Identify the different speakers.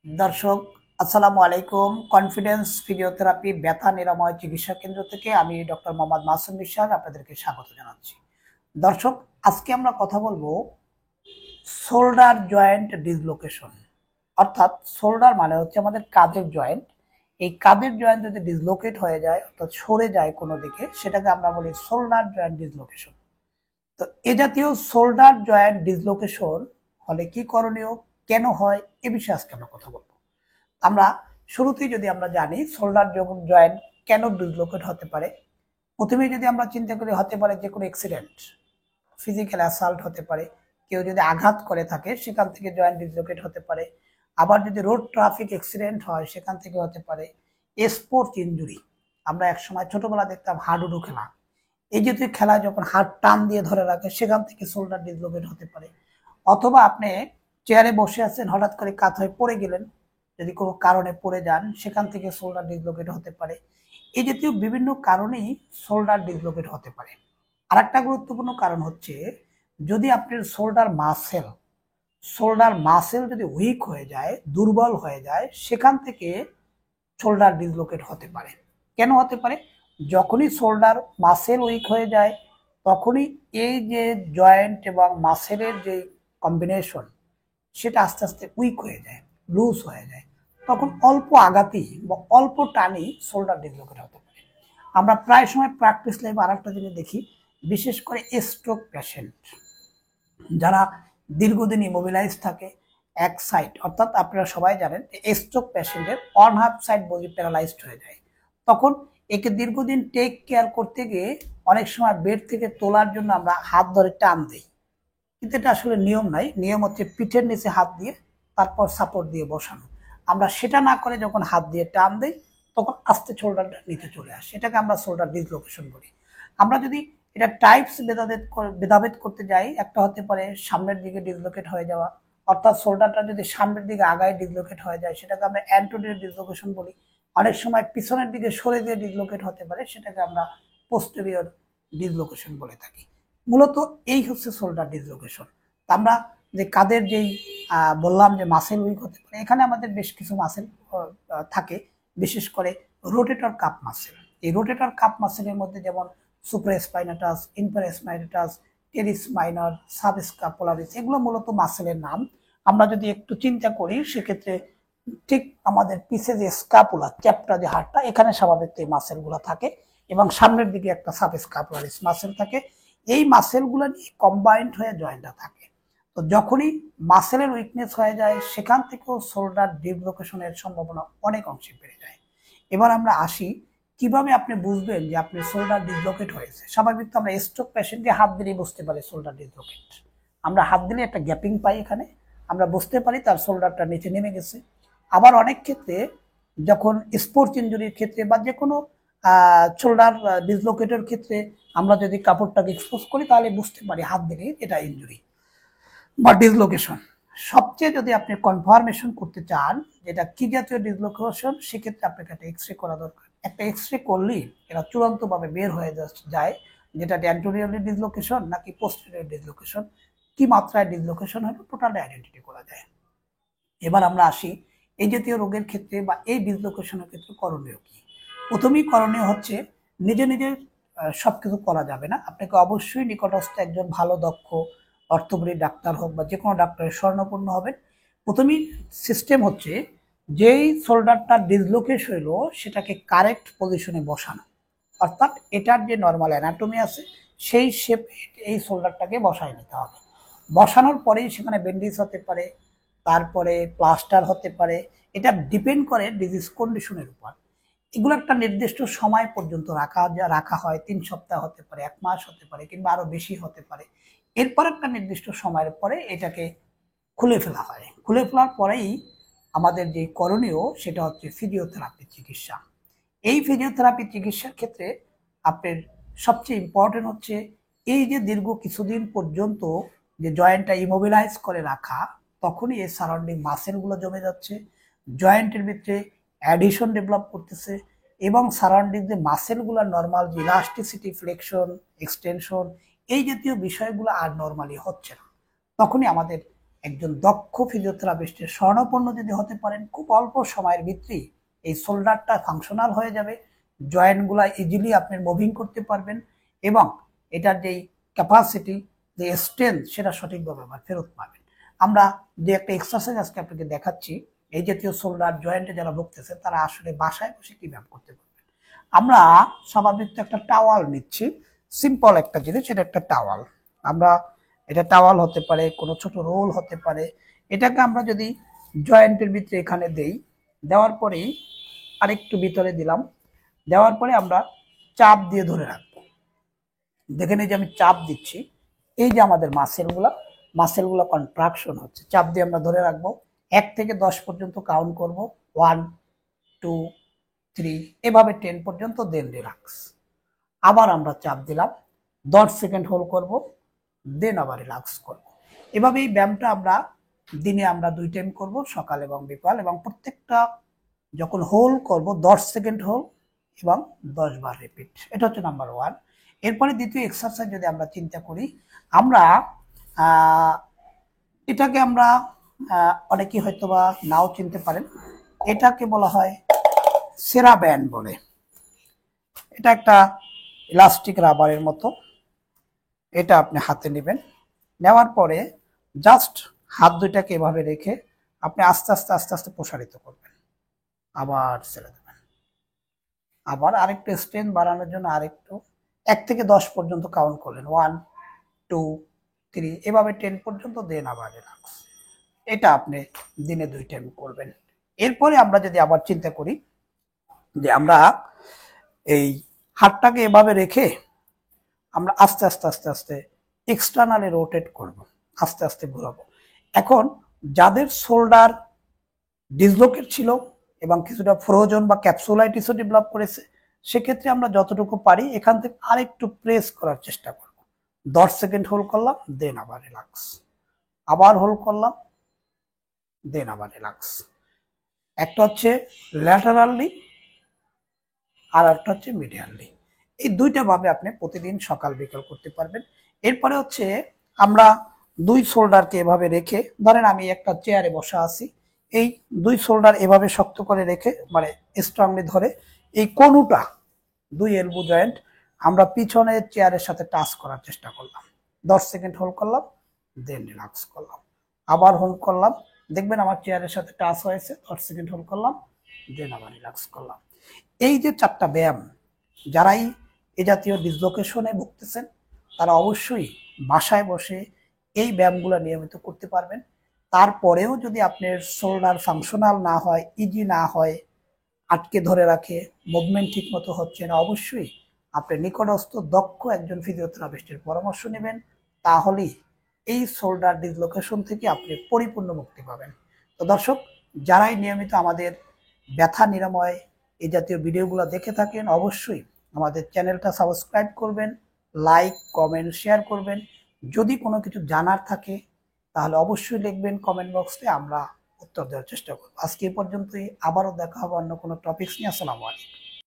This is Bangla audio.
Speaker 1: দর্শক, আসসালামু আলাইকুম। কনফিডেন্স ফিজিওথেরাপি ব্যথা নিরাময় চিকিৎসা কেন্দ্র থেকে আমি ডক্টর মোহাম্মদ মাসুম বিশ্বাস আপনাদেরকে স্বাগত জানাচ্ছি। দর্শক, আজকে আমরা কথা বলবো শোল্ডার জয়েন্ট ডিসলোকেশন। অর্থাৎ শোল্ডার মানে হচ্ছে আমাদের কাঁধের জয়েন্ট। এই কাঁধের জয়েন্ট যদি ডিসলোকেট হয়ে যায় অর্থাৎ সরে যায় কোনো দিকে, সেটাকে আমরা বলি শোল্ডার জয়েন্ট ডিসলোকেশন। তো এ জাতীয় শোল্ডার জয়েন্ট ডিসলোকেশন হলে কি করণীয়, কেন হয়, এ বিষয়ে আজকে আমরা কথা বলবো। আমরা শুরুতেই যদি আমরা জানি শোল্ডার জয়েন্ট কেন ডিসলোকেট হতে পারে, প্রথমে যদি আমরা চিন্তা করি হতে পারে যে কোনো অ্যাক্সিডেন্ট, ফিজিক্যাল অ্যাসাল্ট হতে পারে, কেউ যদি আঘাত করে থাকে সেখান থেকে জয়েন্ট ডিসলোকেট হতে পারে। আবার যদি রোড ট্রাফিক অ্যাক্সিডেন্ট হয় সেখান থেকে হতে পারে। স্পোর্টস ইনজুরি, আমরা একসময় ছোটবেলা দেখতাম হাডুডু খেলা, এই জাতীয় খেলায় যখন হাত টান দিয়ে ধরে রাখে সেখান থেকে শোল্ডার ডিসলোকেট হতে পারে। অথবা আপনি চেয়ারে বসে আছেন, হঠাৎ করে কাত হয়ে পড়ে গেলেন, যদি কোনো কারণে পড়ে যান সেখান থেকে শোল্ডার ডিসলোকেট হতে পারে। এই জাতীয় বিভিন্ন কারণেই শোল্ডার ডিসলোকেট হতে পারে। আরেকটা গুরুত্বপূর্ণ কারণ হচ্ছে যদি আপনার শোল্ডার মাসেল যদি উইক হয়ে যায়, দুর্বল হয়ে যায়, সেখান থেকে শোল্ডার ডিসলোকেট হতে পারে। কেন হতে পারে? যখনই শোল্ডার মাসেল উইক হয়ে যায় তখনই এই যে জয়েন্ট এবং মাসেলের যে কম্বিনেশন সেটা আস্তে আস্তে উইক হয়ে যায়, লুজ হয়ে যায়। তখন অল্প আঘাতেই বা অল্প টানেই শোল্ডার ডিসলোকেট হতে পারে। আমরা প্রায় সময় প্র্যাকটিস লাইফে আরেকটা জিনিস দেখি, বিশেষ করে স্ট্রোক পেশেন্ট যারা দীর্ঘদিন ইমোবিলাইজ থাকে এক সাইড, অর্থাৎ আপনারা সবাই জানেন স্ট্রোক পেশেন্টের on half side body paralysed হয়ে যায়। তখন একে দীর্ঘদিন টেক কেয়ার করতে গিয়ে অনেক সময় বেড থেকে তোলার জন্য আমরা হাত ধরে টান দিই, কিন্তু এটা আসলে নিয়ম নাই। নিয়ম হচ্ছে পিঠের নিচে হাত দিয়ে তারপর সাপোর্ট দিয়ে বসানো। আমরা সেটা না করে যখন হাত দিয়ে টান দিই তখন আস্তে শোল্ডারটা নিচে চলে আসে, এটাকে আমরা শোল্ডার ডিসলোকেশন বলি। আমরা যদি এটা টাইপস ভেদাভেদ করতে যাই, একটা হতে পারে সামনের দিকে ডিসলোকেট হয়ে যাওয়া, অর্থাৎ শোল্ডারটা যদি সামনের দিকে আগায় ডিসলোকেট হয়ে যায় সেটাকে আমরা অ্যান্টোরিয়র ডিসলোকেশন বলি। অনেক সময় পিছনের দিকে সরে দিয়ে ডিসলোকেট হতে পারে, সেটাকে আমরা পোস্টেরিয়র ডিসলোকেশন বলে থাকি। মূলত এই হচ্ছে শোল্ডার ডিসলোকেশন। আমরা যে কাদের যেই বললাম যে মাসেল উইক হতে পারে, এখানে আমাদের বেশ কিছু মাসেল থাকে, বিশেষ করে রোটেটর কাপ মাসেল। এই রোটেটর কাপ মাসেলের মধ্যে যেমন সুপ্রাস্পাইনাটাস, ইনফারাস্পাইনাটাস, টেরিস মাইনর, সাবস্ক্যাপুলারিস, এগুলো মূলত মাসেলের নাম। আমরা যদি একটু চিন্তা করি সেক্ষেত্রে ঠিক আমাদের পিছে যে স্ক্যাপুলা, চ্যাপটা যে হাড়টা, এখানে স্বাভাবিক এই মাসেলগুলো থাকে এবং সামনের দিকে একটা সাবস্ক্যাপুলারিস মাসেল থাকে। এই মাসেলগুলো নিয়ে কম্বাইন্ড হয়ে জয়েন্টটা থাকে। তো যখনই মাসেলের উইকনেস হয়ে যায় সেখান থেকেও শোল্ডার ডিসলোকেশনের সম্ভাবনা অনেক অংশে বেড়ে যায়। এবার আমরা আসি কিভাবে আপনি বুঝবেন যে আপনি শোল্ডার ডিসলোকেট হয়েছে। স্বাভাবিক তো আমরা স্ট্রোক পেশেন্টকে হাত দিলেই বুঝতে পারি শোল্ডার ডিসলোকেট। আমরা হাত দিলে একটা গ্যাপিং পাই, এখানে আমরা বুঝতে পারি তার শোল্ডারটা নিচে নেমে গেছে। আবার অনেক ক্ষেত্রে যখন স্পোর্টস ইনজুরির ক্ষেত্রে বা যে কোনো শোল্ডার ডিসলোকেটের ক্ষেত্রে আমরা যদি কাপড়টাকে এক্সপোজ করি তাহলে বুঝতে পারি হাত দিলে এটা ইনজুরি বা ডিসলোকেশন। সবচেয়ে যদি আপনি কনফার্মেশন করতে চান যেটা কি জাতীয় ডিসলোকেশন, সেক্ষেত্রে আপনাকে একটা এক্স রে করা দরকার। একটা এক্স রে করলেই এটা চূড়ান্তভাবে বের হয়ে যায় যেটা অ্যান্টেরিয়র ডিসলোকেশন নাকি পোস্টেরিয়র ডিসলোকেশন, কি মাত্রায় ডিসলোকেশন হলো টোটালি আইডেন্টিটি করা যায়। এবার আমরা আসি এই জাতীয় রোগের ক্ষেত্রে বা এই ডিসলোকেশনের ক্ষেত্রে করণীয় কি। প্রথমেই করণীয় হচ্ছে নিজে নিজে সবকিছু করা যাবে না, আপনাকে অবশ্যই নিকটস্থ একজন ভালো দক্ষ অর্থোপেডিক ডাক্তার হোক বা যে কোনো ডাক্তারের শরণাপন্ন হবেন। প্রথমেই সিস্টেম হচ্ছে যেই শোল্ডারটা ডিসলোকেট হইলো সেটাকে কারেক্ট পজিশনে বসানো, অর্থাৎ এটার যে নর্মাল অ্যানাটমি আছে সেই শেপ এই শোল্ডারটাকে বসায় নিতে হবে। বসানোর পরেই সেখানে ব্যান্ডেজ হতে পারে, তারপরে প্লাস্টার হতে পারে, এটা ডিপেন্ড করে ডিজিজ কন্ডিশনের উপর। এগুলো একটা নির্দিষ্ট সময় পর্যন্ত রাখা হয়, 3 সপ্তাহ হতে পারে, 1 মাস হতে পারে, কিংবা আরো বেশি হতে পারে। এরপর একটা নির্দিষ্ট সময়ের পরে এটাকে খুলে ফেলা হয়। খুলে ফেলার পরেই আমাদের যে করণীয় সেটা হচ্ছে ফিজিওথেরাপি চিকিৎসা। এই ফিজিওথেরাপি চিকিৎসার ক্ষেত্রে আপনার সবচেয়ে ইম্পর্টেন্ট হচ্ছে এই যে দীর্ঘ কিছুদিন পর্যন্ত যে জয়েন্টটা ইমোবিলাইজ করে রাখা, তখনই এই সারাউন্ডিং মাসেলগুলো জমে যাচ্ছে, জয়েন্টের ভিতরে অ্যাডিশন ডেভেলপ করতেছে এবং সারাউন্ডিং যে মাসেলগুলো নর্মাল যে ইলাস্টিসিটি, ফ্লেকশন, এক্সটেনশন, এই জাতীয় বিষয়গুলো আর নর্মালি হচ্ছে না। তখনই আমাদের একজন দক্ষ ফিজিওথেরাপিস্টের স্বর্ণপন্ন যদি হতে পারেন, খুব অল্প সময়ের ভিতরেই এই শোল্ডারটা ফাংশনাল হয়ে যাবে, জয়েন্টগুলা ইজিলি আপনি মুভিং করতে পারবেন এবং এটার যেই ক্যাপাসিটি, যে স্ট্রেংথ, সেটা সঠিকভাবে আবার ফেরত পাবেন। আমরা যে একটা এক্সারসাইজ আজকে আপনাকে দেখাচ্ছি, এই জাতীয় শোল্ডার জয়েন্টে যারা ভুগতেছে তারা আসলে বাসায় বসে কি ব্যায়াম করতে পারবেন। আমরা স্বাভাবিক একটা টাওয়াল নিচ্ছি, সিম্পল একটা জিনিস, এটা একটা টাওয়াল। আমরা এটা টাওয়াল হতে পারে, কোনো ছোট রোল হতে পারে। এটাকে আমরা যদি জয়েন্টের ভিতরে এখানে দেই, দেওয়ার পরেই আরেকটু ভিতরে দিলাম, দেওয়ার পরে আমরা চাপ দিয়ে ধরে রাখবো। দেখেন এই যে আমি চাপ দিচ্ছি, এই যে আমাদের মাসেলগুলো কন্ট্রাকশন হচ্ছে, চাপ দিয়ে আমরা ধরে রাখবো। 1 থেকে 10 পর্যন্ত কাউন্ট করব, 1 2 3 এভাবে 10 পর্যন্ত, দেন রিল্যাক্স। আবার আমরা চাপ দিলাম, 10 সেকেন্ড হোল্ড করব, দেন আবার রিল্যাক্স করব। এভাবে এই ব্যায়ামটা আমরা দিনে 2 টাইম করব, সকাল এবং বিকাল, এবং প্রত্যেকটা যখন হোল্ড করব 10 সেকেন্ড হোল্ড এবং 10 বার রিপিট। এটা হচ্ছে নাম্বার 1। এরপরে দ্বিতীয় এক্সারসাইজ যদি আমরা চিন্তা করি, আমরা এটাকে আমরা অনেকেই হয়তো বা নাও চিনতে পারেন, এটাকে বলা হয় সেরা ব্যান্ড বলে। এটা একটা ইলাস্টিক রাবারের মতো। এটা আপনি হাতে নেবেন, নেওয়ার পরে জাস্ট হাত দুইটাকে এভাবে রেখে আপনি আস্তে আস্তে আস্তে আস্তে প্রসারিত করবেন, আবার ছেড়ে দেবেন, আবার আরেকটু স্ট্রেংথ বাড়ানোর জন্য আরেকটু 1 থেকে 10 পর্যন্ত কাউন্ট করলেন, 1 2 3 এভাবে 10 পর্যন্ত, দেন আবার রিল্যাক্স। এটা আপনি দিনে 2 টাইম করবেন। এরপরে আমরা যদি আবার চিন্তা করি যে আমরা এই হাতটাকে এভাবে রেখে আমরা আস্তে আস্তে আস্তে আস্তে এক্সটার্নালি রোটেট করব, আস্তে আস্তে ঘোরাবো। এখন যাদের শোল্ডার ডিসলোকেট ছিল এবং কিছুটা ফ্রোজন বা ক্যাপসুলাইটিসও ডেভেলপ করেছে, সেক্ষেত্রে আমরা যতটুকু পারি এখান থেকে আরেকটু প্রেস করার চেষ্টা করব। 10 সেকেন্ড হোল্ড করলাম, দেন আবার রিল্যাক্স, আবার হোল্ড করলাম, দেন আবার রিল্যাক্স। একটা হচ্ছে ল্যাটারালি আর একটা হচ্ছে মিডিয়ালি। এই দুইটা ভাবে আপনি প্রতিদিন সকাল বিকাল করতে পারবেন। এরপরে হচ্ছে আমরা 2 শোল্ডারকে এভাবে রেখে, ধরেন আমি একটা চেয়ারে বসা আছি, এই 2 শোল্ডার এভাবে শক্ত করে রেখে, মানে স্ট্রংলি ধরে, এই কোনুটা 2 এলবো জয়েন্ট আমরা পিছনের চেয়ারের সাথে টাচ করার চেষ্টা করলাম। 10 সেকেন্ড হোল্ড করলাম, দেন রিল্যাক্স করলাম, আবার হোল্ড করলাম, দেখবেন আমার চেয়ারের সাথে টাচ হয়েছে, 10 সেকেন্ড হোল্ড করলাম, দেন আবার রিল্যাক্স করলাম। এই যে 4টা ব্যায়াম, যারাই এ জাতীয় ডিসলোকেশনে ভুগতেছেন তারা অবশ্যই বাসায় বসে এই ব্যায়ামগুলো নিয়মিত করতে পারবেন। তারপরেও যদি আপনার শোল্ডার ফাংশনাল না হয়, ইজি না হয়, আটকে ধরে রাখে, মুভমেন্ট ঠিক মতো হচ্ছে না, অবশ্যই আপনি নিকটস্থ দক্ষ একজন ফিজিওথেরাপিস্টের পরামর্শ নেবেন। তাহলেই এই শোল্ডার ডিসলোকেশন থেকে আপনি পরিপূর্ণ মুক্তি পাবেন। তো দর্শক, যারাই নিয়মিত আমাদের ব্যথা নিরাময় এই জাতীয় ভিডিওগুলো দেখে থাকেন, অবশ্যই আমাদের চ্যানেলটা সাবস্ক্রাইব করবেন, লাইক কমেন্ট শেয়ার করবেন। যদি কোনো কিছু জানার থাকে তাহলে অবশ্যই লিখবেন কমেন্ট বক্সে, আমরা উত্তর দেওয়ার চেষ্টা করব। আজকে এই পর্যন্তই, আবারও দেখা হবে অন্য কোনো টপিকস নিয়ে। আসসালামু আলাইকুম।